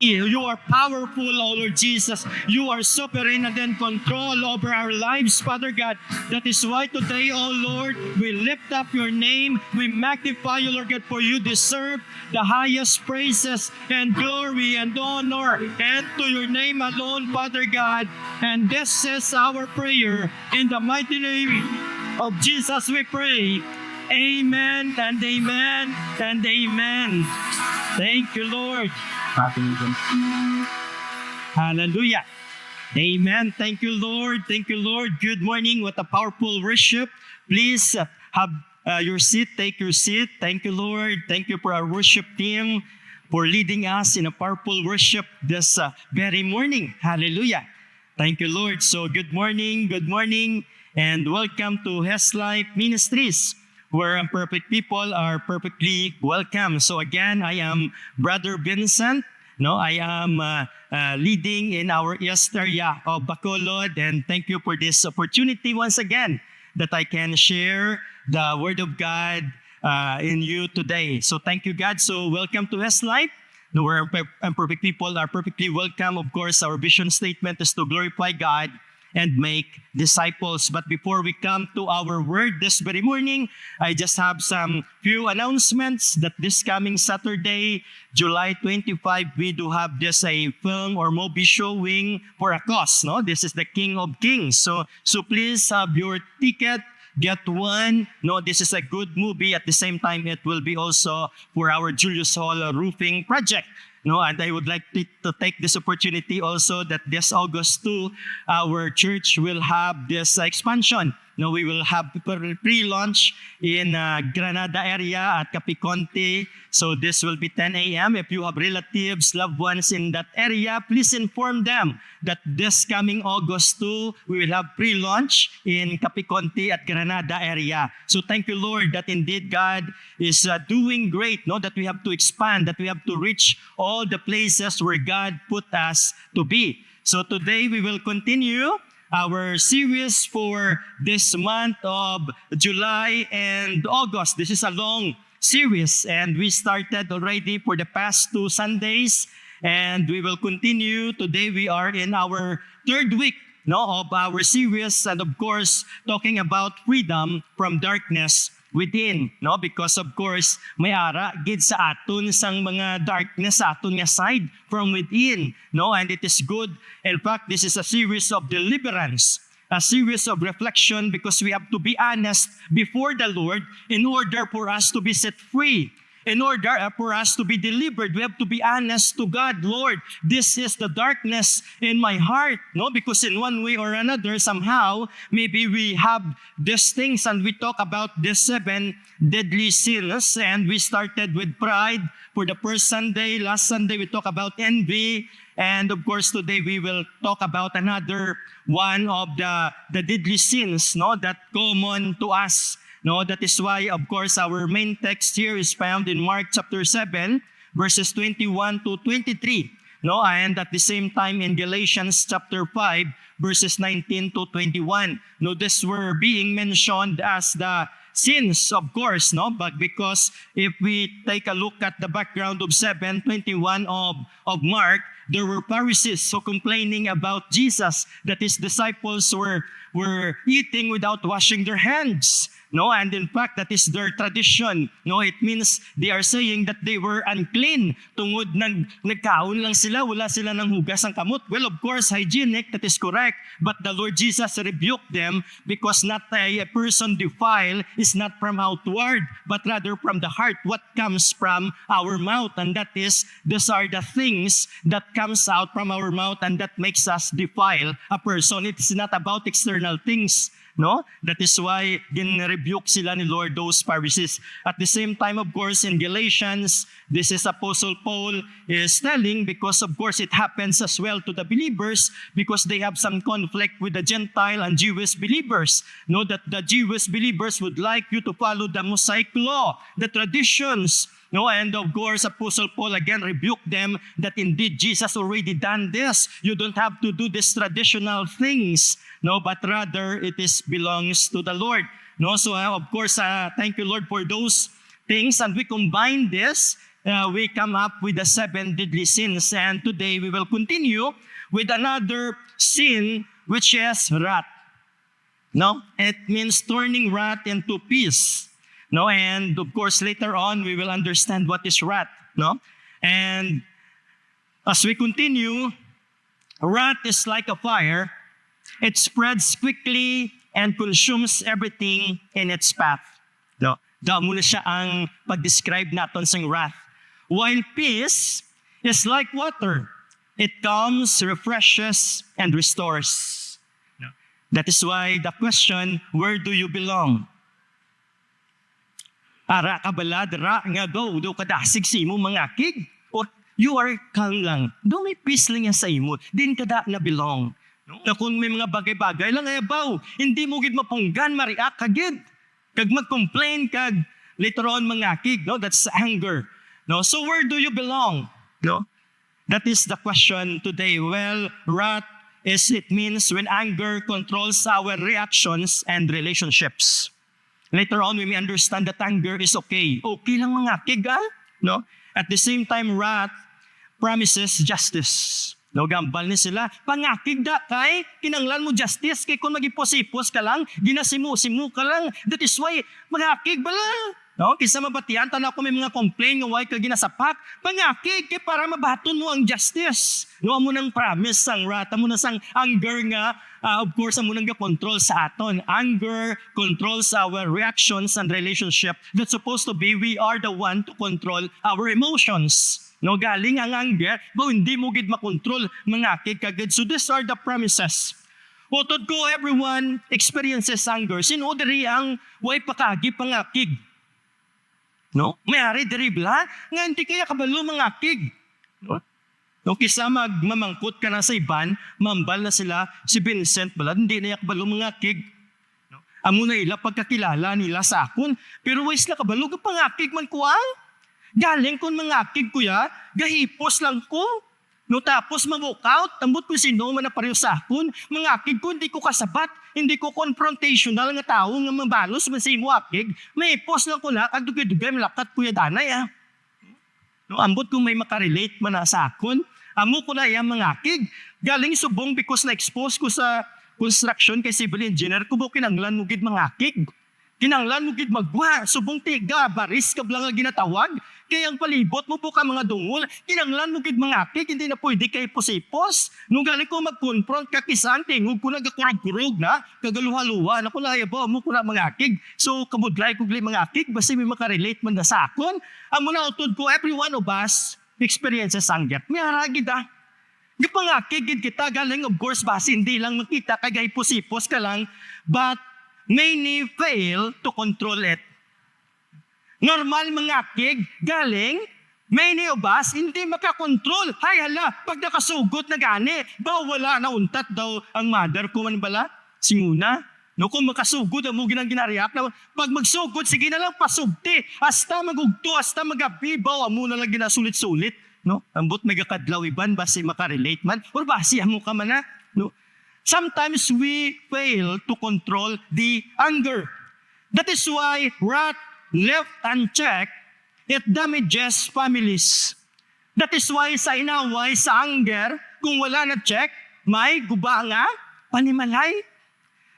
You are powerful, O Lord Jesus. You are sovereign and in control over our lives, Father God. That is why today, O Lord, we lift up your name. We magnify you, Lord God, for you deserve the highest praises and glory and honor and to your name alone, Father God. And this is our prayer. In the mighty name of Jesus we pray. Amen and amen and amen. Thank you, Lord. Hallelujah. Amen. Thank you, Lord. Thank you, Lord. Good morning. What a powerful worship. Please have your seat. Take your seat. Thank you, Lord. Thank you for our worship team for leading us in a powerful worship this very morning. Hallelujah. Thank you, Lord. So good morning, and welcome to His Life Ministries, where imperfect people are perfectly welcome. So again, I am Brother Vincent. I am leading in our East area of Bacolod, and thank you for this opportunity once again that I can share the Word of God in you today. So thank you, God. So welcome to His Life, where imperfect people are perfectly welcome. Of course, our vision statement is to glorify God and make disciples. But before we come to our word this very morning, I just have some few announcements that this coming Saturday, July 25, we do have just a film or movie showing for a cause. This is the King of Kings. So please have your ticket. Get one. This is a good movie. At the same time, it will be also for our Julius Hall roofing project. And I would like to take this opportunity also that this August 2, our church will have this expansion. We will have pre-launch in Granada area at Capiconte. So this will be 10 a.m. If you have relatives, loved ones in that area, please inform them that this coming August 2, we will have pre-launch in Capiconte at Granada area. So thank you, Lord, that indeed God is doing great, that we have to expand, that we have to reach all the places where God put us to be. So today we will continue our series for this month of July and August. This is a long series, and we started already for the past 2 Sundays, and we will continue. Today we are in our 3rd week of our series, and of course, talking about freedom from darkness within, because of course may ara gid sa aton sang mga darkness sa aton nga side from within, and it is good. In fact, this is a series of deliverance, a series of reflection, because we have to be honest before the Lord in order for us to be set free. In order for us to be delivered, we have to be honest to God. Lord, this is the darkness in my heart. Because in one way or another, somehow, maybe we have these things, and we talk about these 7 deadly sins. And we started with pride for the first Sunday. Last Sunday, we talked about envy. And of course, today we will talk about another one of the deadly sins, that common to us. That is why, of course, our main text here is found in Mark chapter 7, verses 21 to 23. And at the same time in Galatians chapter 5, verses 19 to 21. This were being mentioned as the sins, of course, but because if we take a look at the background of 7:21 of Mark, there were Pharisees who complaining about Jesus, that his disciples were eating without washing their hands. And in fact, that is their tradition. It means they are saying that they were unclean. Tungod nagkaon lang sila, wala sila ng hugas ng kamot. Well, of course, hygienic, that is correct. But the Lord Jesus rebuked them because not a person defiled is not from outward, but rather from the heart. What comes from our mouth, and that is, these are the things that comes out from our mouth and that makes us defile a person. It is not about external things. That is why gin-rebuke sila ni Lord those Pharisees. At the same time, of course, in Galatians, this is Apostle Paul is telling, because of course it happens as well to the believers, because they have some conflict with the Gentile and Jewish believers. That the Jewish believers would like you to follow the Mosaic law, the traditions. And of course, Apostle Paul again rebuked them that indeed Jesus already done this. You don't have to do these traditional things, but rather it belongs to the Lord. So of course, thank you, Lord, for those things. And we combine this we come up with the 7 deadly sins. And today we will continue with another sin, which is wrath. No, it means turning wrath into peace. No, and of course later on we will understand what is wrath. No, and as we continue, wrath is like a fire. It spreads quickly and consumes everything in its path. No, daw muna siya ang pag-describe natin sa wrath. While peace is like water. It comes, refreshes, and restores. No. That is why the question, where do you belong? Ara ka bala, dara nga do kadasig sa imo mga kig. Or you are calm lang. Do may peace lang yan sa imo. Din kada na belong. No? Na kung may mga bagay-bagay lang ay baw, hindi mo gid mapunggan, mariak kagid. Kag mag-complain, kag later on mga kig. No? That's anger. No? So where do you belong? No? That is the question today. Well, wrath it means when anger controls our reactions and relationships. Later on, we may understand that anger is okay. Okay lang mga kig, no? At the same time, wrath promises justice. No, gambal ni sila. Pangakig da kay, kinanglan mo justice. Kay kung magipos-ipos ka lang, ginasimu-simu ka lang. That is why, magakig bala. No, kisa mabatian, tanaw ko may mga complain nga why ka ginasapak. Pangakig, kay para mabaton mo ang justice. No, amo nang promise sang wrath, amo na sang anger nga, of course, amo nang control sa aton. Anger controls our reactions and relationship. That's supposed to be, we are the one to control our emotions. No, galing ang anger, ba hindi mo gid makontrol mangakig kagid. So these are the promises. Utod ko, everyone experiences anger. Sino diri ang way pakagi pangakig? No? Mayari diri bla nga hindi kaya kabalo mangakig. No? No, kisa magmamangkot ka na sa iban, mambal na sila si Vincent bala, hindi na kabalo mangakig. No? Amo na ila pagkakilala nila sa akon, pero wais na kabalo ka pangakig man kuang. Galing kon mangakig kuya, gahipos lang ko. No, tapos ma-walk out, tambot ko sino man na pareho sa akon, mangakig ko, hindi ko kasabat, hindi ko confrontational nga tao nga mabalos man sa imo akig, may post lang ko na, kagdugay-dugay, malakat kuya danay No, ambot kung may makarelate man na sa akon, amo ko na yung mangakig, galing subong because na-expose ko sa construction kay civil engineer, kubo kinanglan mo gid mangakig. Kinanglan mo gid magwa, subong tiga, baris ka lang nga ginatawag, kaya ang palibot mo po ka mga dungol, kinanglan mo gid mga akik, hindi na pwede kay posipos. Nung galing ko mag-confront ka kisan, tingog ko nagakurog-kurog na, kagaluha-luha, na kung ba mo ko na mga akik. So, kabudlay ko mga akik, basta may makarelate man na sa akon. Amo na utod ko, every one of us experiences anger. May haragid Gipangakig kita, galing of course, basi hindi lang makita, kagay posipos ka lang, but many fail to control it. Normal mangakig, galing, many of us hindi makakontrol. Hay hala, pag nakasugot na gani, wala na untat daw ang mother ko man bala, singuna. No, kung makasugod, mo ginariak na pag magsugod, sige na lang pasugti. Hasta magugto, hasta magabibaw, amo na lang ginasulit-sulit. No, ambot may kakadlaw iban, basi makarelate man, or basi amo ka man na. No, sometimes we fail to control the anger. That is why wrath left unchecked, it damages families. That is why sa inaway, sa anger, kung wala na check, may guba nga, panimalay.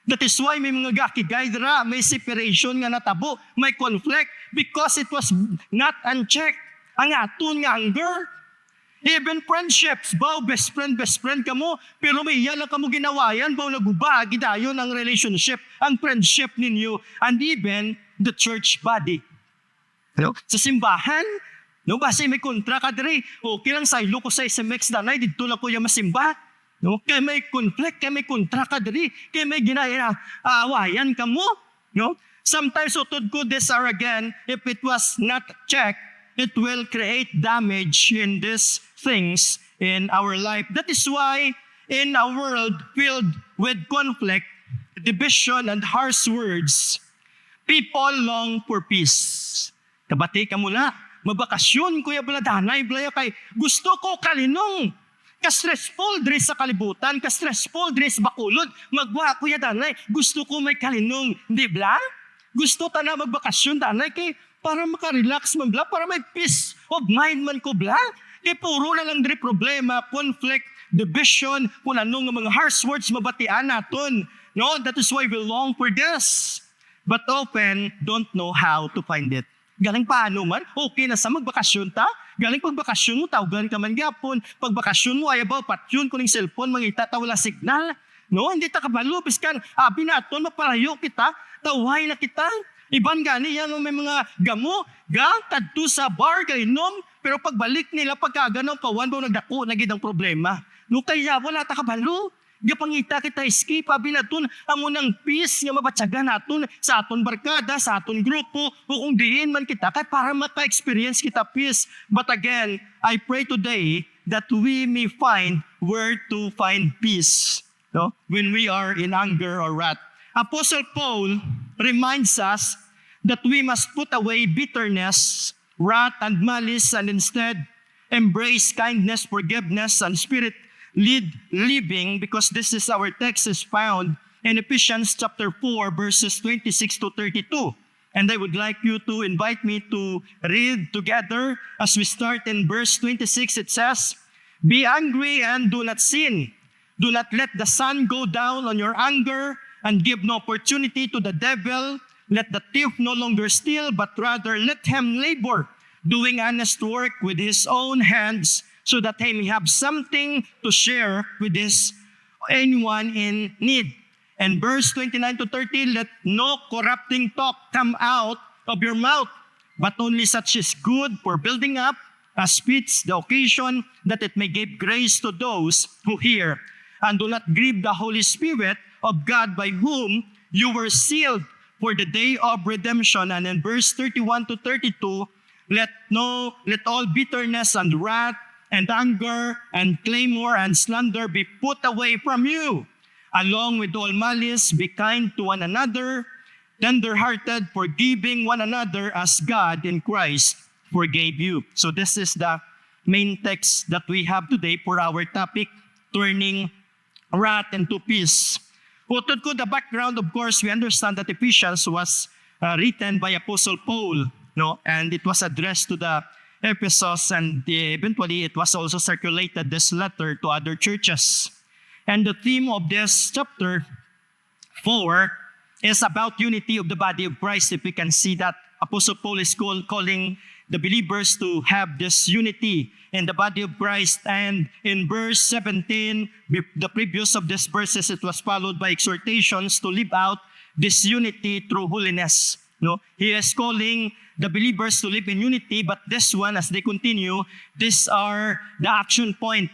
That is why may mga gakigay dira, may separation nga natabo, may conflict, because it was not unchecked. Ang aton nga anger, even friendships, baw, best friend ka mo, pero may iyan lang ka mo ginawayan, baw, naguba, gidayon ang relationship, ang friendship ninyo, and even the church body. No? Sa simbahan, no, kasi may kontra ka diri, okay lang saylo ko sa SMX danay, dito lang ko yung masimba. No? Kaya may conflict, kaya may kontra ka diri, kaya may ginaawayan ka mo. No? Sometimes, utod ko, this are again, if it was not checked, it will create damage in these things in our life. That is why in a world filled with conflict, division, and harsh words, people long for peace. Kabati ka mula, mabakasyon, kuya baladanay, blaya kay, gusto ko kalinong, ka-stressful dress sa kalibutan, ka-stressful dress bakulod, magwa kuya danay, gusto ko may kalinong, di ba? Gusto ta na magbakasyon danay, kay para makarelax man bla, para may peace of mind man ko bla. Kaya puro na lang diri problema, conflict, division, kung anong mga harsh words mabatian naton. No, that is why we long for this. But often, don't know how to find it. Galing paano man? Okay na sa magbakasyon ta? Galing pagbakasyon mo, tawagan ka man gapon. Pagbakasyon mo, ayaw ba, patyon ko ng cellphone, mangita ta wala signal. No, hindi ta kabalo, piskan, abi naton, mapalayo kita, taway na kita. Iban gani yan, may mga gamo, kadto sa bar, kainom, pero pagbalik nila, pagkaganaw, kawan ba nagdako, nagid ang problema. No, kaya wala ta kabalo. Gapangita kita escape, abi naton, amo ng peace nga mabatsagan naton sa aton barkada, sa aton grupo, o kung diin man kita, kaya para maka-experience kita peace. But again, I pray today that we may find where to find peace, no? When we are in anger or wrath. Apostle Paul reminds us that we must put away bitterness, wrath, and malice, and instead embrace kindness, forgiveness, and spirit-led living, because this is our text is found in Ephesians chapter 4, verses 26 to 32. And I would like you to invite me to read together as we start in verse 26. It says, "Be angry and do not sin. Do not let the sun go down on your anger, and give no opportunity to the devil. Let the thief no longer steal, but rather let him labor, doing honest work with his own hands, so that he may have something to share with anyone in need." And verse 29 to 30, "Let no corrupting talk come out of your mouth, but only such is good for building up, as fits the occasion, that it may give grace to those who hear. And do not grieve the Holy Spirit of God, by whom you were sealed for the day of redemption." And in verse 31 to 32, let all bitterness and wrath and anger and clamor and slander be put away from you. Along with all malice, be kind to one another, tender-hearted, forgiving one another as God in Christ forgave you. So this is the main text that we have today for our topic, turning wrath into peace. Utod ko the background, of course, we understand that Ephesians was written by Apostle Paul, no, and it was addressed to the Ephesus, and eventually it was also circulated, this letter, to other churches. And the theme of this chapter 4 is about unity of the body of Christ. If we can see that Apostle Paul is calling the believers to have this unity in the body of Christ. And in verse 17, the previous of these verses, it was followed by exhortations to live out this unity through holiness. No, he is calling the believers to live in unity, but this one, as they continue, these are the action point.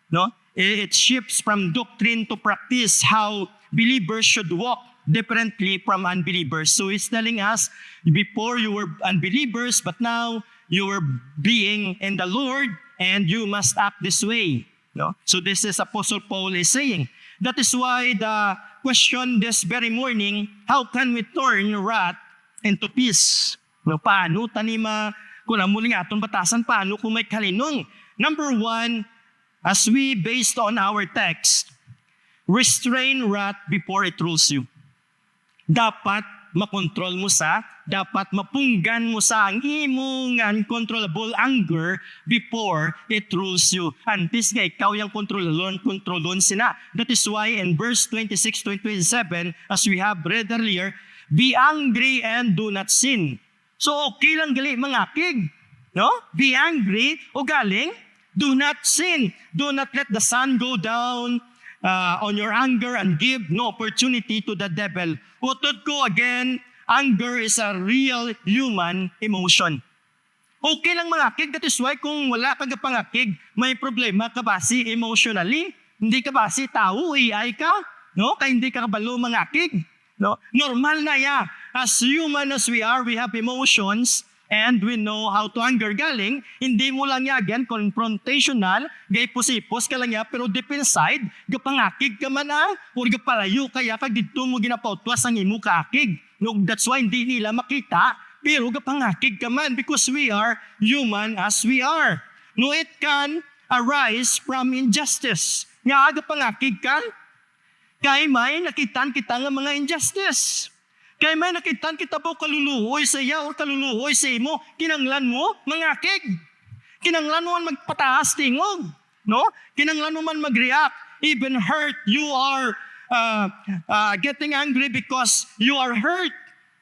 No, it shifts from doctrine to practice, how believers should walk differently from unbelievers. So he's telling us, before you were unbelievers, but now you are being in the Lord, and you must act this way. No? So this is Apostle Paul is saying. That is why the question this very morning, how can we turn wrath into peace? No, paano tanima kung amuling aton batasan, paano kung may kalinong? Number one, as we based on our text, restrain wrath before it rules you. Dapat makontrol mo dapat mapunggan mo sa ang imong uncontrollable anger before it rules you. Antes nga ikaw yung kontrolon sina. That is why in verse 26 to 27, as we have read earlier, be angry and do not sin. So okay lang gali mangakig, no? Be angry o galing, do not sin. Do not let the sun go down on your anger, and give no opportunity to the devil. Utod ko again, anger is a real human emotion. Okay lang mangakig, that is why kung wala kang pangakig, may problema ka basi emotionally, hindi ka basi tao, AI ka, no? Kaya hindi ka kabalo mangakig, no? Normal na ya. As human as we are, we have emotions, and we know how to anger galing. Hindi mo lang again confrontational, gay pusipos ka lang ya, pero deep inside, gapangakig ka man or gapalayo kaya kag dito mo ginapautwas ang imo kaakig. No, that's why hindi nila makita, pero gapangakig ka man, because we are human as we are. No, it can arise from injustice. Nga gapangakig ka, kay may nakitan kita nga mga injustice. Kay may nakitan kita po kaluluhoy sa iya o kaluluhoy sa imo, kinanglan mo mangakig. Kinanglan mo man magpataas tingog, no? Kinanglan mo man mag-react, even hurt, you are getting angry because you are hurt.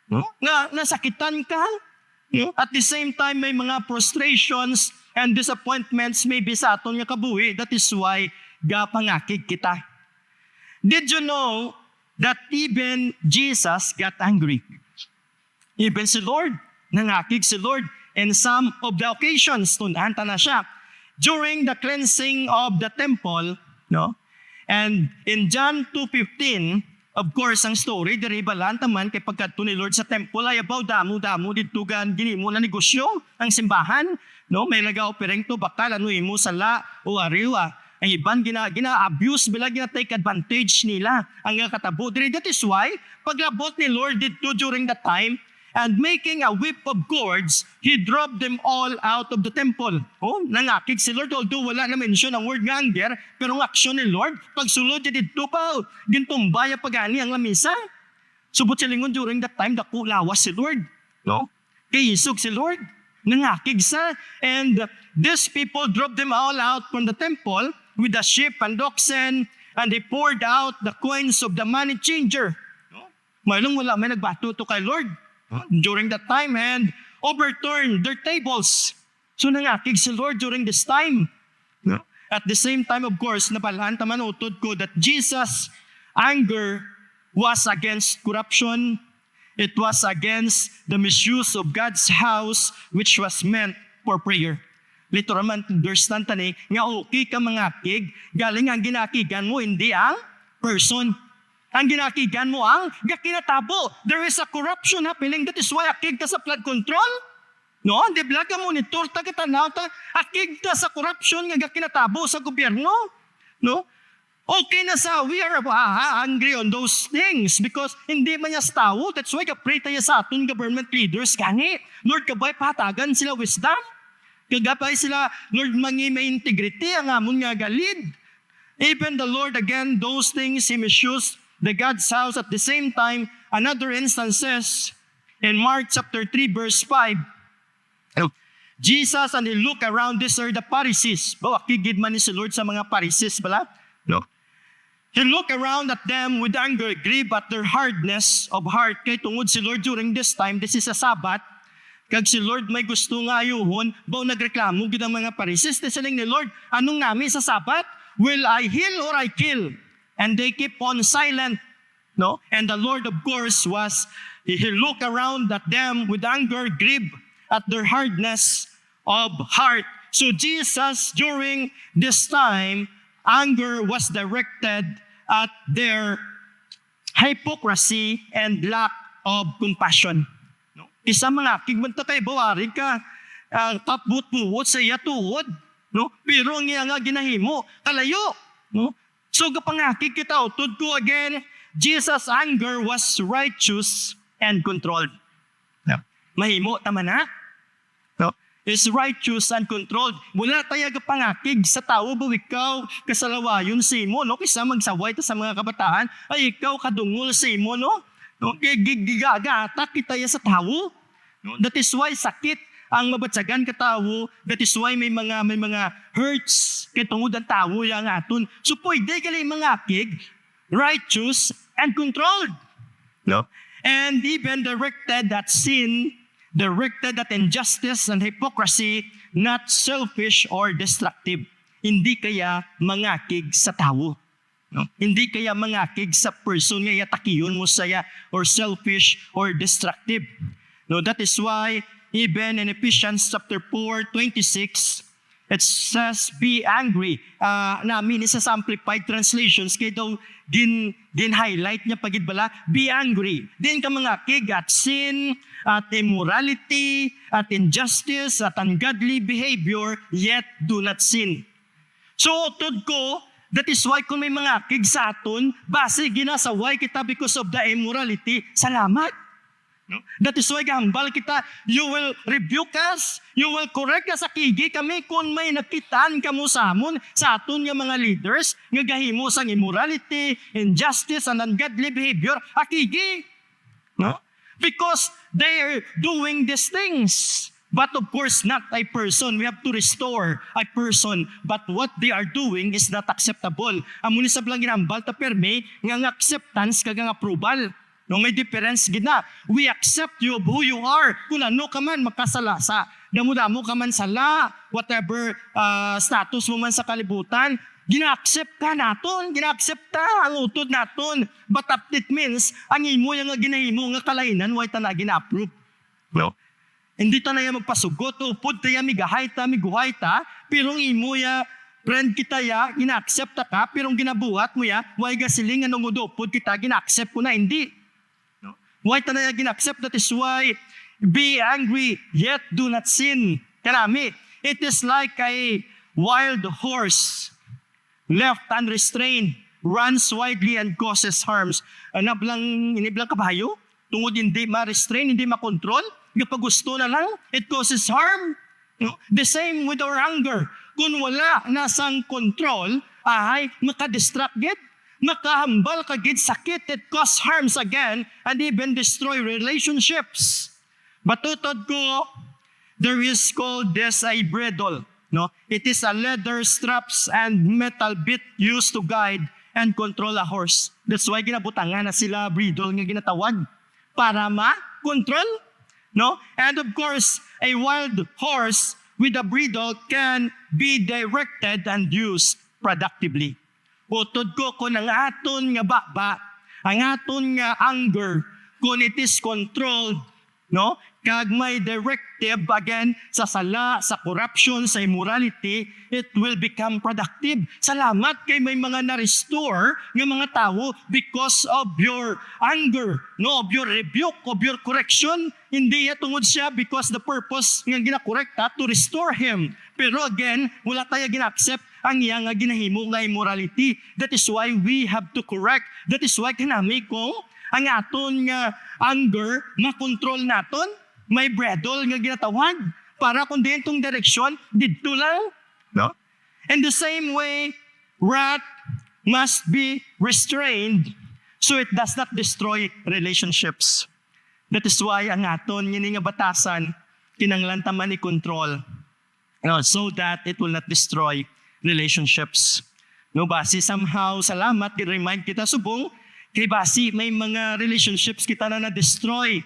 No? Nga nasakitan ka. No? At the same time, may mga frustrations and disappointments maybe sa aton nga kabuhi. That is why gapangakig kita. Did you know that even Jesus got angry? Even si Lord, nangakig si Lord. In some of the occasions, tunanta na siya. During the cleansing of the temple, no? And in John 2:15, of course, ang story, diri balaan taman kay pagkadto ni Lord sa temple ay about damo didtugan ginimo na negosyo ang simbahan, no? May nagaopereng to bakal ano imo sala o ariwa. Ang iban gina-abuse bila gina-take advantage nila ang katabo. Diri that is why paglabot ni Lord didto during that time and making a whip of cords, he drove them all out of the temple. Oh, nangakig si Lord, although wala na mention ang word nga anger, pero ang aksyon ni Lord, pagsulod niya dito pa, gintumbaya pagani ang lamisa. Subot silingon during that time, dako lawas si Lord. No? Kay isog si Lord, nangakig sa, and these people drove them all out from the temple with the sheep and oxen, and they poured out the coins of the money changer. No? Mayroong wala may nagbato to kay Lord during that time and overturned their tables. So nangakig si Lord during this time. No? At the same time, of course, nabalaan taman utod ko that Jesus' anger was against corruption. It was against the misuse of God's house which was meant for prayer. Literal man, understand tani, nga okay ka mangakig, galing ang ginakigan mo, hindi ang person. Ang ginakigan mo ang gakinatabo. There is a corruption happening. That is why akig ka sa flood control. No, di bala ka monitor ta kitanaw ta akig ka sa corruption nga gakinatabo sa gobyerno. No? Okay na sa we are angry on those things because hindi man niya tao. That's why ka-pray tayo sa aton government leaders kani. Lord, kabay patagan sila wisdom. Kagapay sila, Lord, may integrity ang amon nga galid. Even the Lord, again, those things He misused the God's house. At the same time, another instance says in Mark chapter 3 verse 5, Jesus and He look around, these are the Pharisees. Bawa, kigid man ni si Lord sa mga Pharisees pala. No. He look around at them with anger, grieve at their hardness of heart. Kay tungod si Lord during this time, this is a Sabbath. Kag si Lord may gusto nga ayuhon, bawa nagreklamo gid ang mga Pharisees. Tisaling ni Lord, anong nami sa Sabbath? Will I heal or I kill? And they keep on silent. No? And the Lord, of course, He looked around at them with anger, grieve at their hardness of heart. So Jesus, during this time, anger was directed at their hypocrisy and lack of compassion. No? Isa mga kigbanta kay bawari ka, tapbut-buwot sa iya tuod. No? Pero ang iya nga ginahimo, kalayo. No? So kapangakig kita utod ko again, Jesus' anger was righteous and controlled. No? Mahimo tama na? No? Is righteous and controlled. Wala tayo kapangakig sa tao ba ikaw kasalawayon sa imo, no? Kisa magsaway ta sa mga kabataan, ay ikaw kadungol sa imo, no? No? Gigagata kita sa tao. No? That is why sakit ang mabatsagan ka tao. That is why may mga hurts kay tungod ang tao yang aton. So pwede gali mga akig, righteous and controlled. No? And even directed at sin, directed at injustice and hypocrisy, not selfish or destructive. Hindi kaya mangakig sa tao. No? Hindi kaya mangakig sa person nga yatakiyon mo saya or selfish or destructive. No, that is why even in Ephesians chapter 4:26, it says, be angry. Namin isa sa Amplified Translations, kaya daw din-highlight niya pagid bala, be angry. Din ka mga kig at sin, at immorality, at injustice, at ungodly behavior, yet do not sin. So, utod ko, that is why kung may mga kig sa aton, base ginasaway kita because of the immorality, salamat. No? That is why gambal kita, you will rebuke us, you will correct us, akigi kami kung may nakitaan kamo sa amon, sa aton nga mga leaders, nga gahimo sang immorality, injustice, and ungodly behavior, akigi. No? Because they are doing these things. But of course, not a person. We have to restore a person. But what they are doing is not acceptable. Amuni sa blang ginambal ta perme, nga acceptance kag nga approval. No, may difference gina. We accept you of who you are. Kung ano ka man, makasalasa. Damo-damo ka man sala, whatever status mo man sa kalibutan, gina-accept ka naton, gina-accept ta ang utod naton. But it means, ang imo yung nga ginahimo nga kalainan, why ta na gina-approve. No? Hindi ta na yan magpasugot, upod ta yan, migahay ta, miguhay ta, pero ang imo ya, friend kita ya, gina-accept ta ka, pero ang ginabuhat mo ya, why gasiling anong udopod kita, gina-accept ko na, hindi. No? Why ta na yan gina-accept? That is why, be angry, yet do not sin. Kanami, it is like a wild horse, left unrestrained, runs widely and causes harms. Iniblang kabayo, tungod hindi ma-restrain, hindi ma-control, kapag gusto na lang, it causes harm. No? The same with our anger. Kung wala nasang control, ay makadistract gid, makahambal ka gid sakit, it cause harms again, and even destroy relationships. Batutod ko, there is called this a bridle. No? It is a leather straps and metal bit used to guide and control a horse. That's why ginabutangan na sila bridle nga ginatawag para ma-control. No? And of course, a wild horse with a bridle can be directed and used productively. Utod ko kung ang aton nga baba, ang aton nga anger, kung it is controlled, no? Kag may directive again sa sala, sa corruption, sa immorality, it will become productive. Salamat kay may mga na-restore ng mga tao because of your anger, no, of your rebuke, of your correction. Hindi ya tungod siya because the purpose nga ginakorekta to restore him. Pero again, wala tayo gina-accept ang iya nga ginahimo nga immorality. That is why we have to correct. That is why kinami kong ang aton nga anger, makontrol naton, may bridle nga ginatawag para kung din itong direksyon, dito lang. No? In the same way, wrath must be restrained so it does not destroy relationships. That is why ang aton nga batasan, kinanglan taman ni control, so that it will not destroy relationships. No, basi somehow, salamat, i-remind kita subong, kay basi may mga relationships kita na na-destroy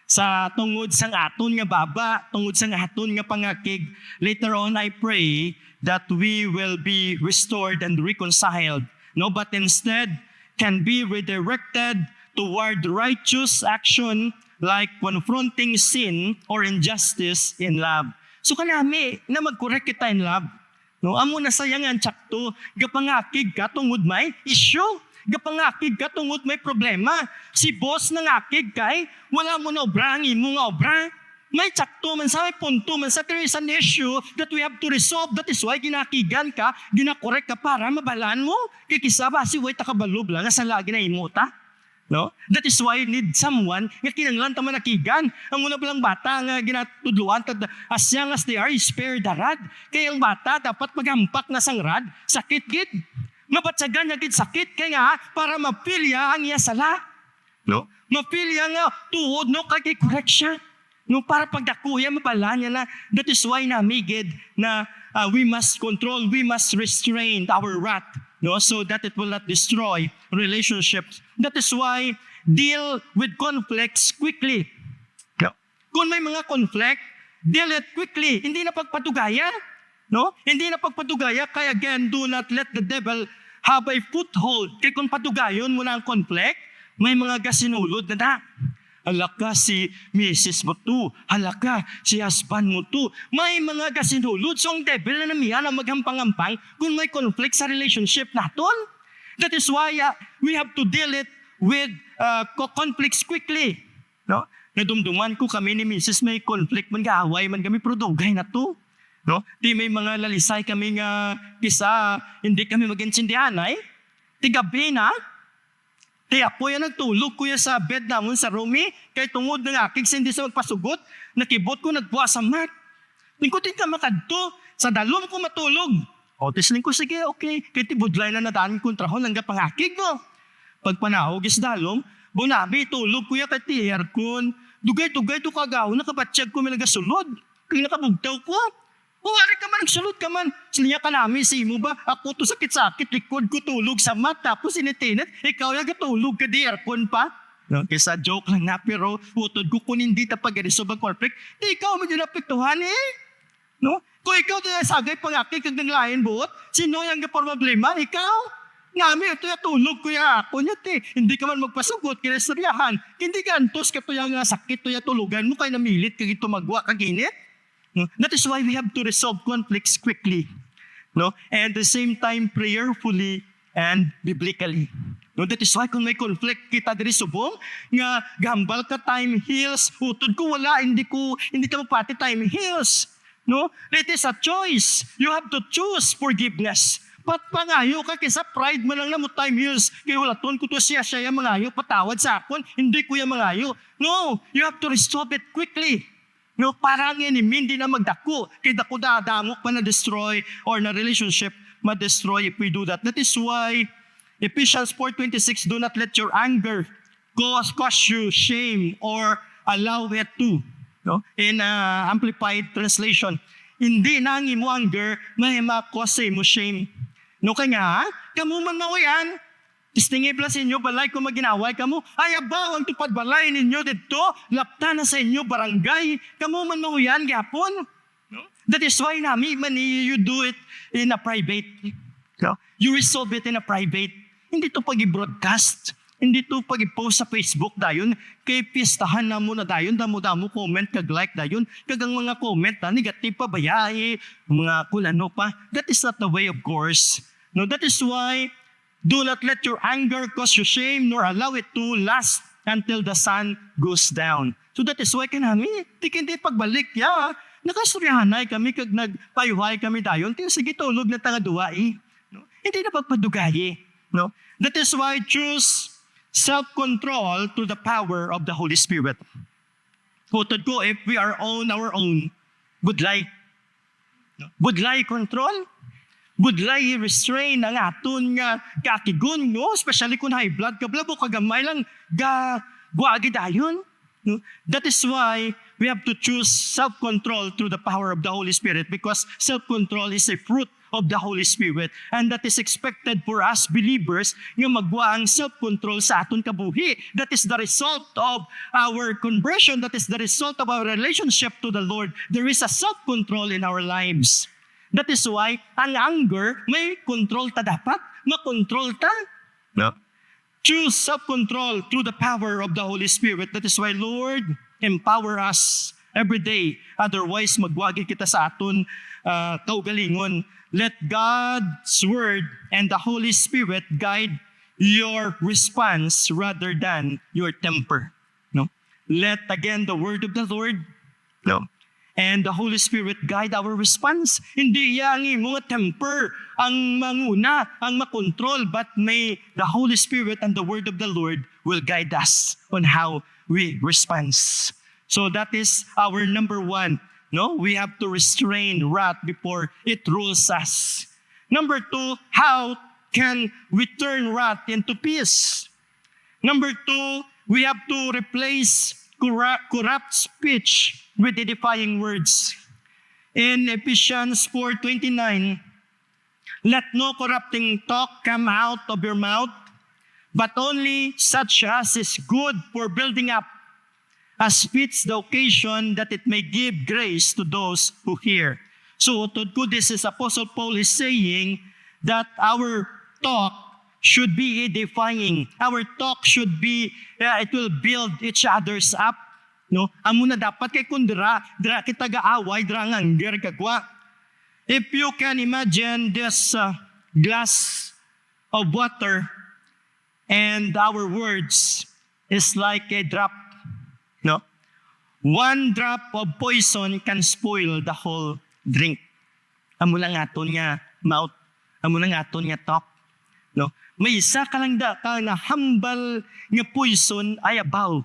sa tungod sang aton nga baba, tungod sang aton nga pangakig. Later on, I pray that we will be restored and reconciled. No, but instead can be redirected toward righteous action like confronting sin or injustice in love. So kanami na mag-correct kita in love. No, amo na sayangan tsakto, gapangakig ka tungod may issue. Gapangakig ka tungod may problema. Si boss nangakig kay, wala mo na obra, ang imo nga obra. May tsakto man sa may punto man sa there is an issue that we have to resolve. That is why ginakigan ka, ginakorek ka para mabalaan mo. Kikisa ba si way takabalob lang, sa lagi na imuta. No? That is why you need someone nga kinanglan ta manakigan. Ang muna palang bata nga ginatudluan as young as they are, spare the rod. Kaya ang bata dapat maghampak na sang rod, sakit gid. Mabatsagan niya gid sakit kaya nga para mapilya ang iya sala. No? Mapilya nga tuod no kay correct siya. No para pagdakuya mabala niya na that is why na migid na we must control, we must restrain our wrath, no, so that it will not destroy relationships. That is why deal with conflicts quickly. No? Kung may mga conflict, deal it quickly. Hindi na pagpatugaya. No? Hindi na pagpatugaya, kaya again, do not let the devil have a foothold. Kaya kung patugayon mo na ang conflict, may mga gasinulod na na. Halaka si Mrs. mo to. Halaka si husband mo to. May mga gasinulod. So ang devil na namihan ang maghampang-hampang kung may conflict sa relationship natin. That is why we have to deal it with conflicts quickly. No? Nadumduman ko kami ni Mrs. may conflict, man kaaway, man kami produgay na to. No? Di may mga lalisay kami nga kisa, hindi kami mag-insindihan ay. Di gabi na, di apo yan nagtulog kuya sa bed namon sa room kay tungod ng akig hindi sa magpasugot, nakibot ko nagbuha sa mat. Lingkutin ka makadto, sa dalom ko matulog. O, tisling ko, sige, okay. Kaya tibudlay na nadaan kontrahon hanggang pangakig mo. Pag panahog is dalom, Bunami, tulog ko ya kati aircon. Dugay-dugay to kagaw, nakabatsyag ko may nagasulod. Kaya nakabugtaw ko. Ari ka man, nagsulod ka man. Siliya ka namin, si mo ba? Ako to sakit-sakit, likod ko tulog sa mat, tapos sinitinet, ikaw yung katulog ka di aircon pa. No, kesa joke lang na, pero utod ko kung hindi tapag-resolve ang conflict, di ikaw mo dyan napiktuhan eh. No? Kung ikaw din sagay pangakit kag nanglain buot, sino yung problema? Ikaw? Ngami, ito yung tulog ko ya ako niya te. Hindi ka man magpasugot, kinasaryahan. Hindi ka antos ka to yung sakit, to yung tulugan mo, kaya namilit kag ito magwa kag init. No? That is why we have to resolve conflicts quickly. No? And at the same time, prayerfully and biblically. No, that is why kung may conflict kita diri subong, nga gambal ka time heals, utod ko wala, hindi ka mapati time heals. No? It is a choice. You have to choose forgiveness. Pat pangayo ka kaysa pride mo lang na mo time heals. Kaya wala ton ko to siya yung mangayo, patawad sa akon, hindi ko yung mangayo. No, you have to resolve it quickly. No, parang enemy, hindi na magdako. Kaya dako damok pa na-destroy or na relationship ma-destroy if we do that. That is why Ephesians 4:26, do not let your anger cause you shame or allow it to. No? In Amplified Translation, hindi na ang imo anger may makose mo shame. No kanya, kamu man mawayan, tistingin pala sa inyo, balay ko maginaway kamo, ay abaw ang tupad balay ninyo dito, lapta na sa inyo barangay, kamu man mawayan, gapon. No? That is why you do it in a private. No? You resolve it in a private. Hindi to pag-i-broadcast. Hindi to pag-i-post sa Facebook dayon. Kay pistahan na mo na dayon. Damo-damo comment, kag-like dayon. Kagang mga comment na negative pa, bayae, mga kulano pa. That is not the way, of course. No, that is why, do not let your anger cause you shame, nor allow it to last until the sun goes down. So that is why kanami, hindi pagbalik, nakastoryahanay kami, kag nagpayuhay kami dayon. Sige, tulog na tangaduwa No? Hindi na pagpadugayi. No? That is why choose self-control to the power of the Holy Spirit. Hutod ko, if we are on our own, budlay. No? Budlay control. Budlay restrain ang aton nga kakigun, no? Especially kung high blood ka, blabo kagamay lang guagi dayon. No? That is why we have to choose self-control through the power of the Holy Spirit, because self-control is a fruit of the Holy Spirit, and that is expected for us believers nga magwa ang self-control sa aton kabuhi. That is the result of our conversion. That is the result of our relationship to the Lord. There is a self-control in our lives. That is why ang anger, may control ta dapat. Makontrol ta. No? Choose self-control through the power of the Holy Spirit. That is why, Lord, empower us every day. Otherwise, magwagi kita sa aton kaugalingon. Let God's Word and the Holy Spirit guide your response rather than your temper. No? Let again the Word of the Lord and the Holy Spirit guide our response. Hindi yang mga temper ang manguna, ang makontrol, but may the Holy Spirit and the Word of the Lord will guide us on how we respond. So that is our number one. No, we have to restrain wrath before it rules us. Number two, how can we turn wrath into peace? Number two, we have to replace corrupt speech with edifying words. In Ephesians 4:29, let no corrupting talk come out of your mouth, but only such as is good for building up, as fits the occasion, that it may give grace to those who hear. So, this is Apostle Paul is saying that our talk should be edifying. Our talk should be, it will build each other's up. No? Amo na dapat kay kung dira kita gaaway, dira ngangger kagwa. If you can imagine this glass of water and our words is like a drop. No? One drop of poison can spoil the whole drink. Amo lang aton nga mouth, amo lang aton nga talk. No? May isa ka lang ka na hambal nga poison ay abaw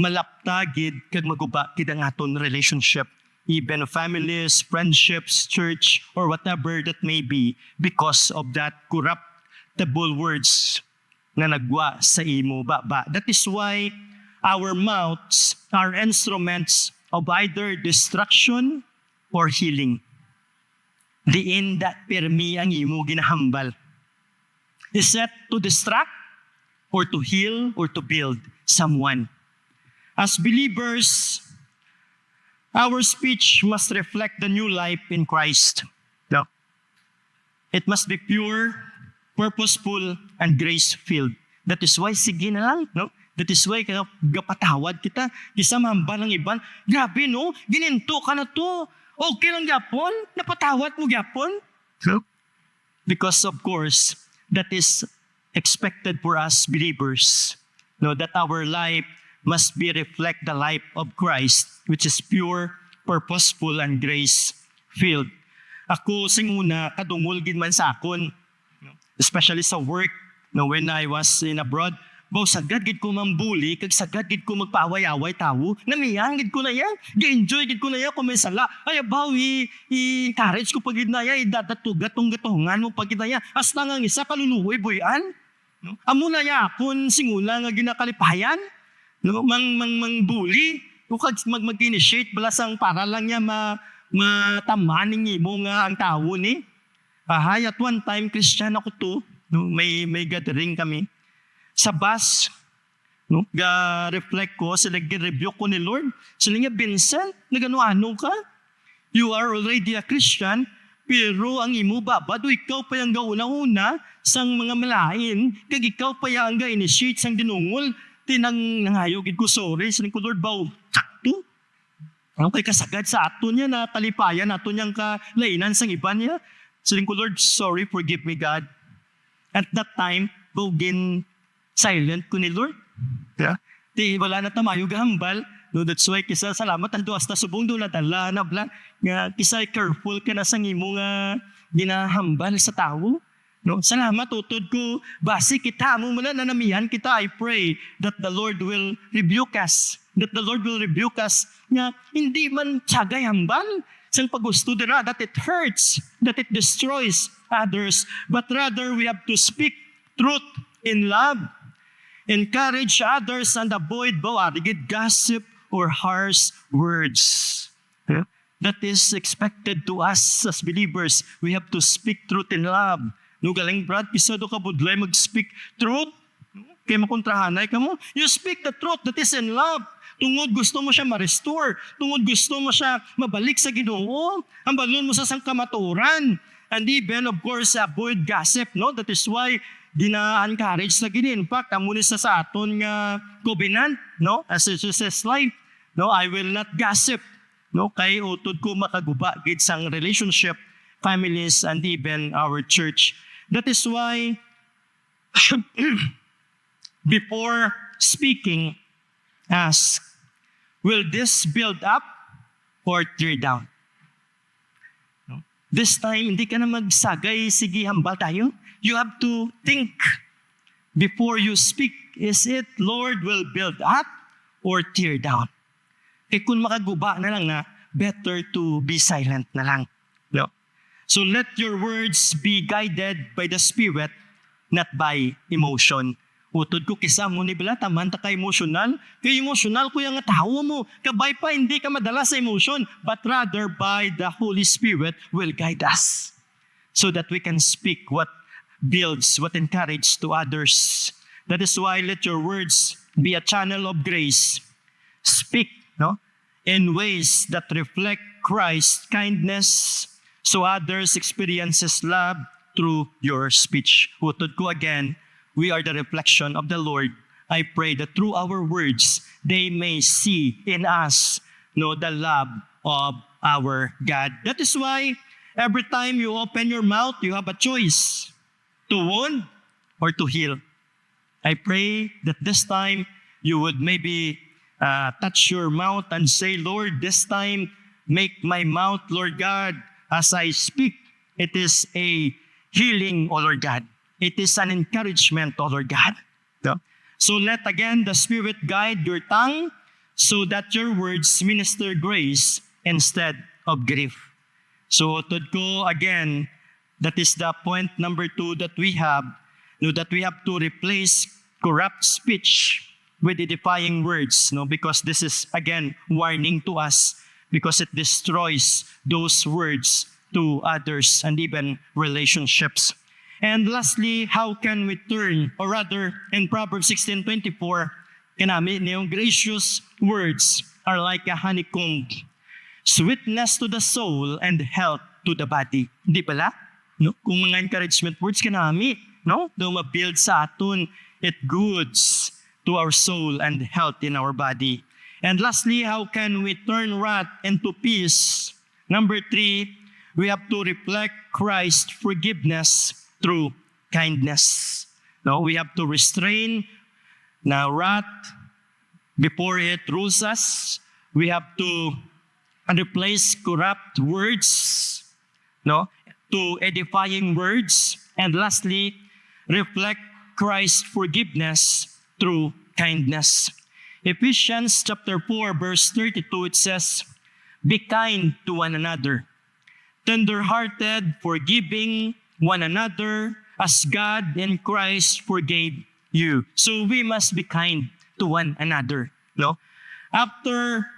malaptagid kag maguba kid ang aton relationship, even families, friendships, church, or whatever that may be, because of that corruptible words. nga nagwa sa imo baba. That is why our mouths are instruments of either destruction or healing. Diin that permi ang imo ginahambal. Is that to distract or to heal or to build someone? As believers, our speech must reflect the new life in Christ. No? It must be pure, purposeful, and grace-filled. That is why, sige na lang, no? That is why, gapatawad kita, kisa mahambal ng iban, grabe, no? Gininto ka na to. Okay lang yapon? Napatawad mo yapon? No? Because, of course, that is expected for us believers. No, that our life must be reflect the life of Christ, which is pure, purposeful, and grace-filled. Ako, singuna, kadungol gid man sa akon, especially sa work, no, when I was in abroad, sagad gid ko mambuli, kag sagad gid ko magpaaway-away tawo, namiyang gid ko na yan, gi-enjoy gid ko na yan, kung may sala, ay abaw, i-encourage ko pag gid na yan, idadatugat-tong gatungan mo pag gid na yan, hasta nga isa kaluluoy boyan, no? Amo na yan, kung singula nga ginakalipayan, no, mangbuli, kag mag-initiate, balasang para lang niya matamaning mo nga ang tao ni. At one time, Christian ako to, no, may gathering kami. Sa bus, no, reflect ko, sila rebuke ko ni Lord. Sila nga, Vincent, nagano-ano ka? You are already a Christian, pero ang imo babado, ikaw pa yung gauna-una sang mga malain, kag ikaw pa yung ga-initiate sang dinungol, nangayogid ko, sorry, sila ko, Lord, baw, sakto. Okay, kasagad sa ato niya na kalipayan, ato niyang kalainan sang iba niya. Sila ko, Lord, sorry, forgive me, God. At that time, bogin silent ko ni Lord. Yeah. Wala na tamayo gahambal. No, that's why kisa salamat ang duwas na subong doon na tala na bla. Nga kisa careful ka na sa imo nga ginahambal sa tao. No, salamat utod ko. Basi kita mo muna na namihan kita. I pray that the Lord will rebuke us. That the Lord will rebuke us. Nga hindi man tsagay hambal. Sang pagusto dira that it hurts, that it destroys others. But rather we have to speak truth in love. Encourage others and avoid bawarigid gossip or harsh words. Yeah? That is expected to us as believers. We have to speak truth in love. No galing Brad, pisado ka budlay mag-speak truth. Kaya makontrahanay ka mo. You speak the truth that is in love. Tungod gusto mo siya ma-restore. Tungod gusto mo siya mabalik sa Ginoo. Ang balon mo sa sangkamaturan. And even, of course, avoid gossip. No? That is why dina-encourage sa gini. In fact, amo ni sa aton nga covenant, no? As Jesus' life, no? I will not gossip, no? Kay utod ko makaguba gid sang relationship, families, and even our church. That is why before speaking, ask, will this build up or tear down? No? This time, hindi ka na magsagay, sige, hambal tayo. You have to think before you speak. Is it, Lord, will build up or tear down? Eh kung makaguba na lang na, better to be silent na lang. No? So let your words be guided by the Spirit, not by emotion. Utod ko kisa mo ni Bala, taman ta ka emotional. Kaya emotional ko yung tao mo. Kabay pa, hindi ka madala sa emotion, but rather by the Holy Spirit will guide us. So that we can speak what builds, what encourages to others. That is why let your words be a channel of grace. Speak, no, in ways that reflect Christ's kindness, so others experiences love through your speech. Utod ko again, we are the reflection of the Lord. I pray that through our words, they may see in us, no, the love of our God. That is why every time you open your mouth, you have a choice. To wound or to heal. I pray that this time you would maybe touch your mouth and say, Lord, this time make my mouth, Lord God, as I speak, it is a healing, O Lord God. It is an encouragement, O Lord God. No? So let again the Spirit guide your tongue so that your words minister grace instead of grief. So, utod ko again, that is the point number 2 that we have, No, that we have to replace corrupt speech with edifying words, no, because this is again warning to us because it destroys those words to others and even relationships. And lastly, how can we turn, or rather in Proverbs 16:24, kanami yung gracious words are like a honeycomb, sweetness to the soul and health to the body. Di pala? No? Kung mga encouragement words kanami, no? Do ma-build sa aton, it goods to our soul and health in our body. And lastly, how can we turn wrath into peace? Number 3, we have to reflect Christ's forgiveness through kindness. No, we have to restrain na wrath before it rules us. We have to replace corrupt words, no, to edifying words. And lastly, reflect Christ's forgiveness through kindness. Ephesians chapter 4, verse 32, it says, "Be kind to one another, tender-hearted, forgiving one another, as God in Christ forgave you." So we must be kind to one another. No? After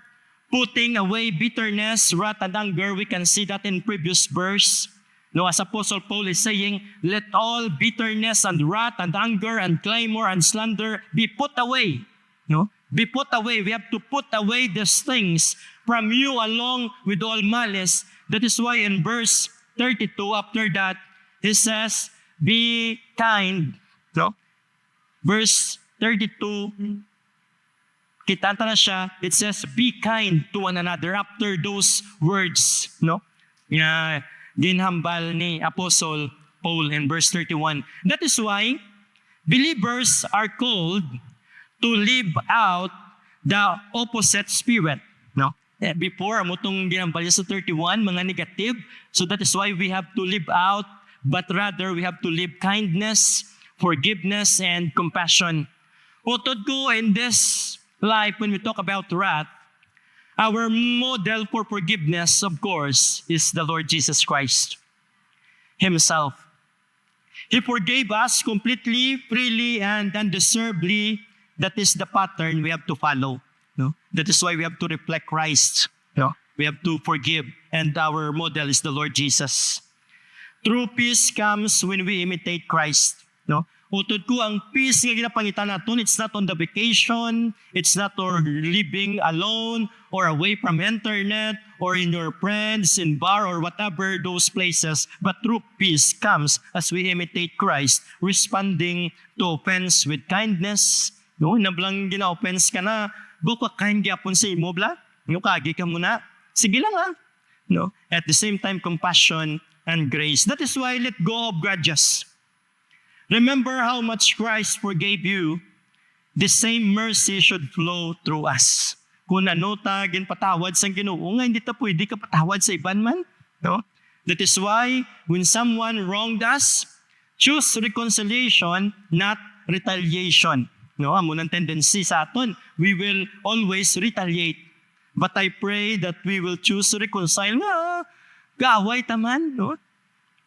putting away bitterness, wrath, and anger, we can see that in previous verse. No, as Apostle Paul is saying, let all bitterness and wrath and anger and clamor and slander be put away. No? Be put away. We have to put away these things from you along with all malice. That is why in verse 32, after that, he says, be kind. No? Verse 32, kitanta na siya, it says, be kind to one another after those words. No? Ginhambal ni Apostle Paul in verse 31. That is why believers are called to live out the opposite spirit. No? Before, amutong ginhambal sa 31, mga negative. So that is why we have to live out, but rather we have to live kindness, forgiveness, and compassion. Utod ko in this life, when we talk about wrath, our model for forgiveness, of course, is the Lord Jesus Christ Himself. He forgave us completely, freely, and undeservedly. That is the pattern we have to follow. No? That is why we have to reflect Christ. No? We have to forgive, and our model is the Lord Jesus. True peace comes when we imitate Christ. No? Utod ko, ang peace nga ginapangitan natin, it's not on the vacation, it's not on living alone or away from internet or in your friends, in bar or whatever those places. But true peace comes as we imitate Christ, responding to offense with kindness. No, nablang gina-offense ka na, buka kind gyapon sa imo bla, yung kagi ka muna, sige lang ha. No? At the same time, compassion and grace. That is why let go of grudges. Remember how much Christ forgave you. The same mercy should flow through us. Kung ano ta ginpatawad sa Ginoo, nga hindi ta pwede ka patawad sa iban man. No? That is why when someone wronged us, choose reconciliation, not retaliation. No, amo nang tendency sa aton, we will always retaliate. But I pray that we will choose to reconcile. Nga, kaaway taman, no?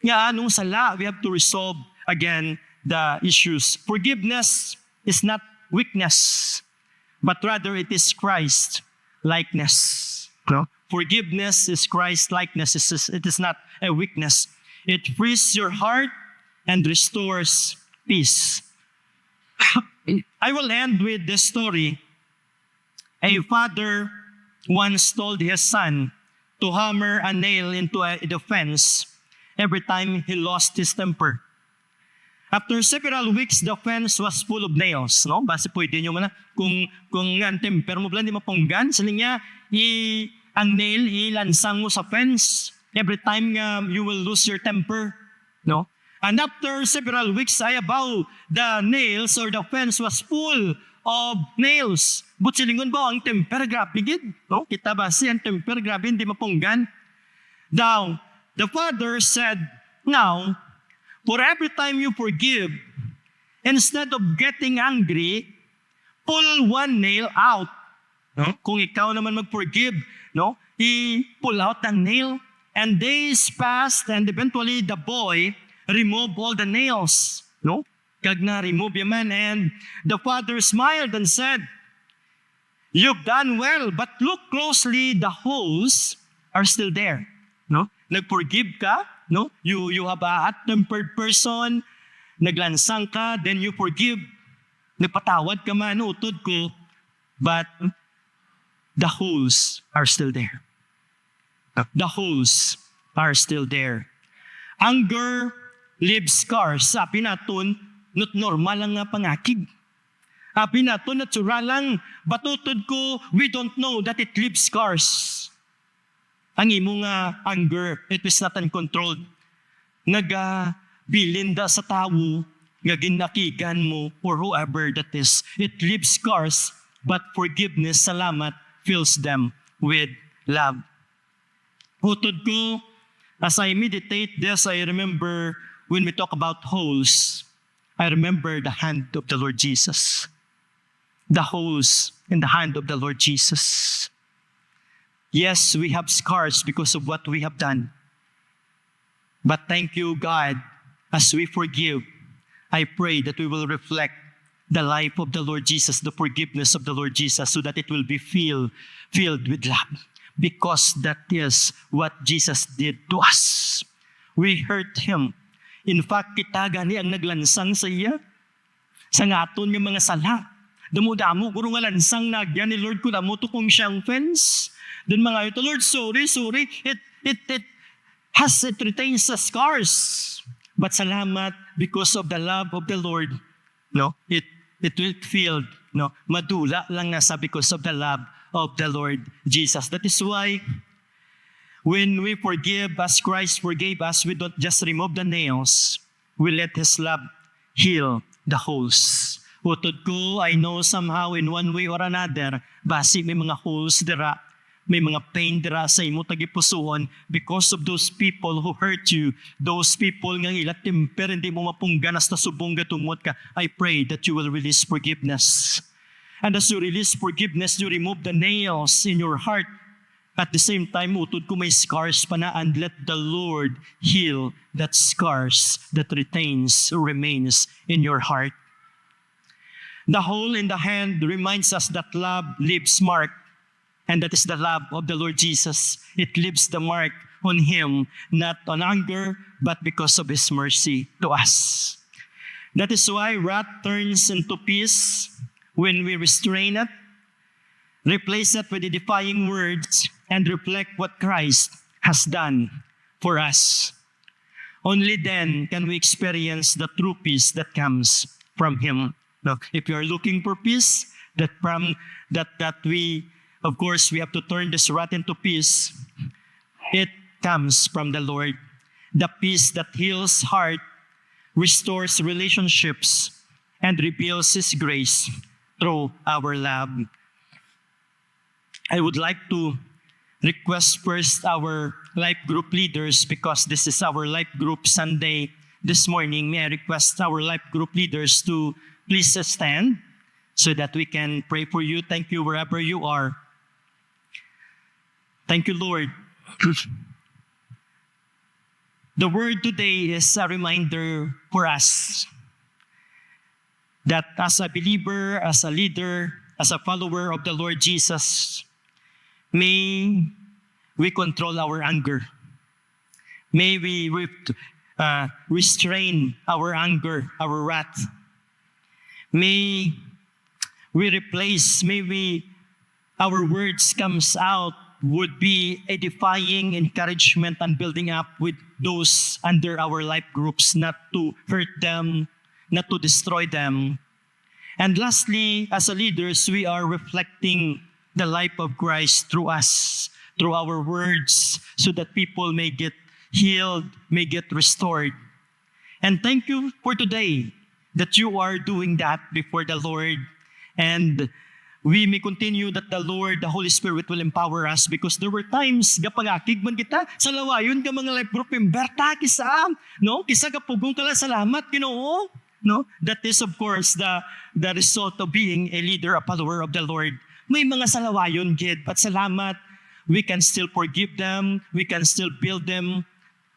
Nga, anong sala, we have to resolve again the issues. Forgiveness is not weakness, but rather it is Christ likeness. No? Forgiveness is Christ likeness. It is not a weakness. It frees your heart and restores peace. I will end with this story. A father once told his son to hammer a nail into the fence every time he lost his temper. After several weeks, the fence was full of nails. No? Base pwede nyo mana, kung ang temper mo di mapunggan, saling niya, ang nail, ilansang mo sa fence every time you will lose your temper. No? And after several weeks, the nails or the fence was full of nails. But silingon ba, ang temper, grabe gid. No? Kita ba siya, ang temper, grabe, hindi mapunggan. Now, the father said, now, for every time you forgive, instead of getting angry, pull one nail out. No? Kung ikaw naman mag-forgive, no? I-pull out the nail. And days passed, and eventually the boy removed all the nails. No? kag na-remove yaman. And the father smiled and said, "You've done well, but look closely, the holes are still there." No? Nag-forgive ka, no? You have a hot-tempered person, naglansang ka, then you forgive. Nagpatawad ka man, utod ko, but the holes are still there. The holes are still there. Anger leaves scars. Sabi natin, not normal lang nga pangakig. Sabi natin, natural lang. Batutod ko, we don't know that it leaves scars. Ang imo nga anger, it is not uncontrolled. Nagabilinda sa tao, nga ginakigan mo, or whoever that is. It leaves scars, but forgiveness, salamat, fills them with love. Utod ko, as I meditate this, I remember when we talk about holes, I remember the hand of the Lord Jesus. The holes in the hand of the Lord Jesus. Yes, we have scars because of what we have done. But thank you, God, as we forgive, I pray that we will reflect the life of the Lord Jesus, the forgiveness of the Lord Jesus, so that it will be filled with love. Because that is what Jesus did to us. We hurt Him. In fact, kita gani ang naglansang sa iya. Sa ngaton yung mga sala. Damo-damo, kung nga lansang nagyan ni Lord ko, damo to kung siyang fence. Then mga ito, Lord, sorry. It retains the scars. But salamat, because of the love of the Lord, no, it will feel, no, madula lang nasa because of the love of the Lord Jesus. That is why when we forgive as Christ forgave us, we don't just remove the nails. We let His love heal the holes. Utod ko, I know somehow in one way or another, basi may mga holes dira, may mga pain dira sa imo tagipusoon because of those people who hurt you, those people nga ila temper, hindi mo mapungganas na subong gatumot ka. I pray that you will release forgiveness. And as you release forgiveness, you remove the nails in your heart. At the same time, utod ko may scars pa na, and let the Lord heal that scars that remains in your heart. The hole in the hand reminds us that love leaves mark. And that is the love of the Lord Jesus. It leaves the mark on Him, not on anger, but because of His mercy to us. That is why wrath turns into peace when we restrain it, replace it with edifying words, and reflect what Christ has done for us. Only then can we experience the true peace that comes from Him. Now, if you are looking for peace, of course, we have to turn this wrath into peace. It comes from the Lord. The peace that heals heart, restores relationships, and reveals His grace through our love. I would like to request first our life group leaders, because this is our life group Sunday this morning. May I request our life group leaders to please stand so that we can pray for you. Thank you wherever you are. Thank you, Lord. The word today is a reminder for us that as a believer, as a leader, as a follower of the Lord Jesus, may we control our anger. May we restrain our anger, our wrath. May our words comes out would be edifying, encouragement, and building up with those under our life groups, not to hurt them, not to destroy them. And lastly, as a leaders, we are reflecting the life of Christ through us, through our words, so that people may get healed, may get restored. And thank you for today that you are doing that before the Lord. And we may continue that the Lord, the Holy Spirit will empower us, because there were times gapangakig man kita sa lawayon ka mga life group memberta kisa kapugong kala salamat Ginoo, no? That is of course the result of being a leader, a follower of the Lord. May mga salawayon gid, but salamat, we can still forgive them, we can still build them,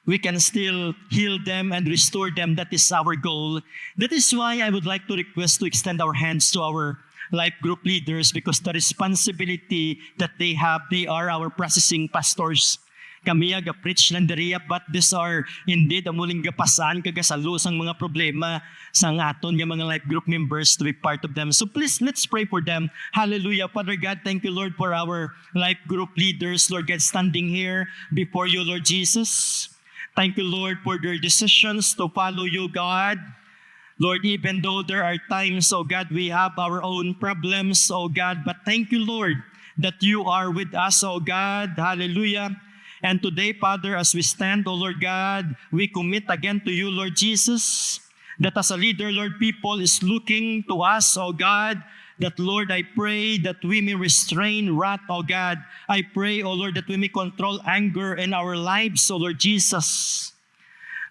we can still heal them and restore them. That is our goal. That is why I would like to request to extend our hands to our life group leaders, because the responsibility that they have, they are our processing pastors. Kami ga-preach lang diriya, but these are indeed amuling gapasan kagasalo sang mga problema sang aton yung mga life group members to be part of them. So please, let's pray for them. Hallelujah. Father God, thank you, Lord, for our life group leaders, Lord God, standing here before you, Lord Jesus. Thank you, Lord, for their decisions to follow you, God. Lord, even though there are times, oh God, we have our own problems, oh God, but thank you, Lord, that you are with us, oh God. Hallelujah. And today, Father, as we stand, O Lord God, we commit again to you, Lord Jesus, that as a leader, Lord, people is looking to us, O God, that, Lord, I pray that we may restrain wrath, O God. I pray, O Lord, that we may control anger in our lives, O Lord Jesus.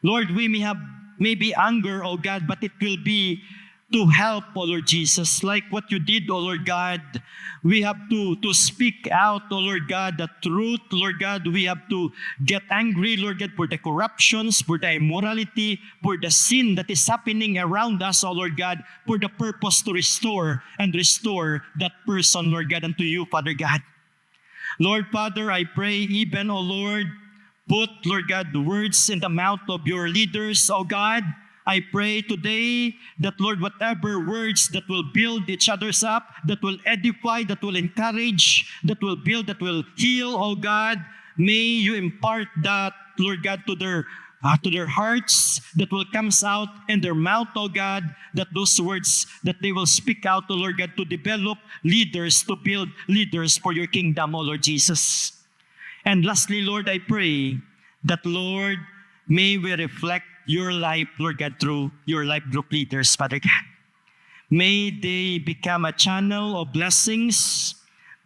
Lord, we may have maybe anger, O God, but it will be to help, O Lord Jesus, like what you did, O Lord God. We have to speak out, O Lord God, the truth, Lord God. We have to get angry, Lord God, for the corruptions, for the immorality, for the sin that is happening around us, O Lord God, for the purpose to restore that person, Lord God, unto you, Father God. Lord Father, I pray even, O Lord, put, Lord God, the words in the mouth of your leaders, O God. I pray today that, Lord, whatever words that will build each other's up, that will edify, that will encourage, that will build, that will heal, oh God, may you impart that, Lord God, to their hearts, that will come out in their mouth, oh God, that those words that they will speak out, oh Lord God, to develop leaders, to build leaders for your kingdom, oh Lord Jesus. And lastly, Lord, I pray that, Lord, may we reflect your life, Lord God, through your life group leaders, Father God. May they become a channel of blessings.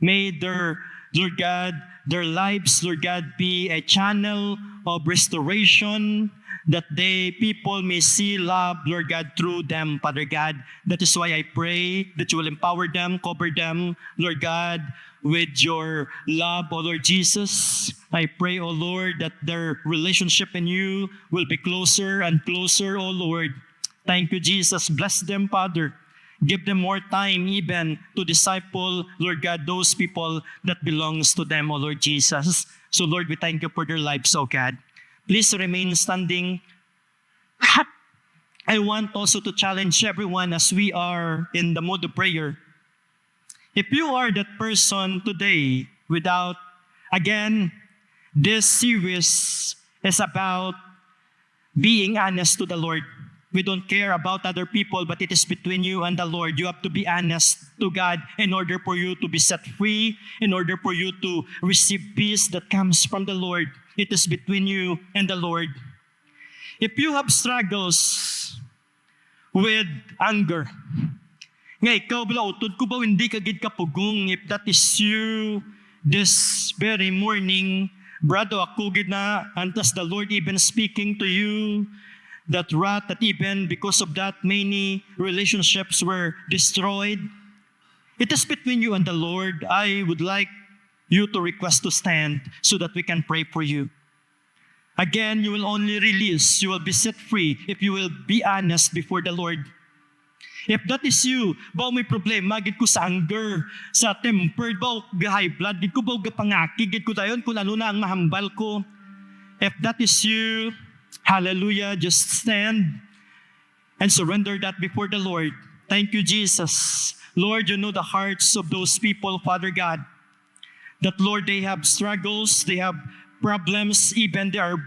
May their, Lord God, their lives, Lord God, be a channel of restoration, that people may see love, Lord God, through them, Father God. That is why I pray that you will empower them, cover them, Lord God, with your love, O Lord Jesus. I pray, O Lord, that their relationship in you will be closer and closer, O Lord. Thank you, Jesus. Bless them, Father. Give them more time even to disciple, Lord God, those people that belongs to them, O Lord Jesus. So, Lord, we thank you for their lives, O God. Please remain standing. I want also to challenge everyone as we are in the mode of prayer. If you are that person today without, again, this series is about being honest to the Lord. We don't care about other people, but it is between you and the Lord. You have to be honest to God in order for you to be set free, in order for you to receive peace that comes from the Lord. It is between you and the Lord. If you have struggles with anger, nga ikaw bala utod ko ba hindi ka gid kapugong, if that is you this very morning, brado ako gid na, antas the Lord even speaking to you, that wrath, that even because of that many relationships were destroyed. It is between you and the Lord. I would like you to request to stand so that we can pray for you. Again, you will only release, you will be set free if you will be honest before the Lord. If that is you, bao may problema, gid ko sa anger, sa tempered, bao ga-high blood, gid ko bao gapangaki, gid ko dayon kung ano na ang mahambal ko. If that is you, hallelujah, just stand and surrender that before the Lord. Thank you, Jesus. Lord, you know the hearts of those people, Father God, that, Lord, they have struggles, they have problems, even they are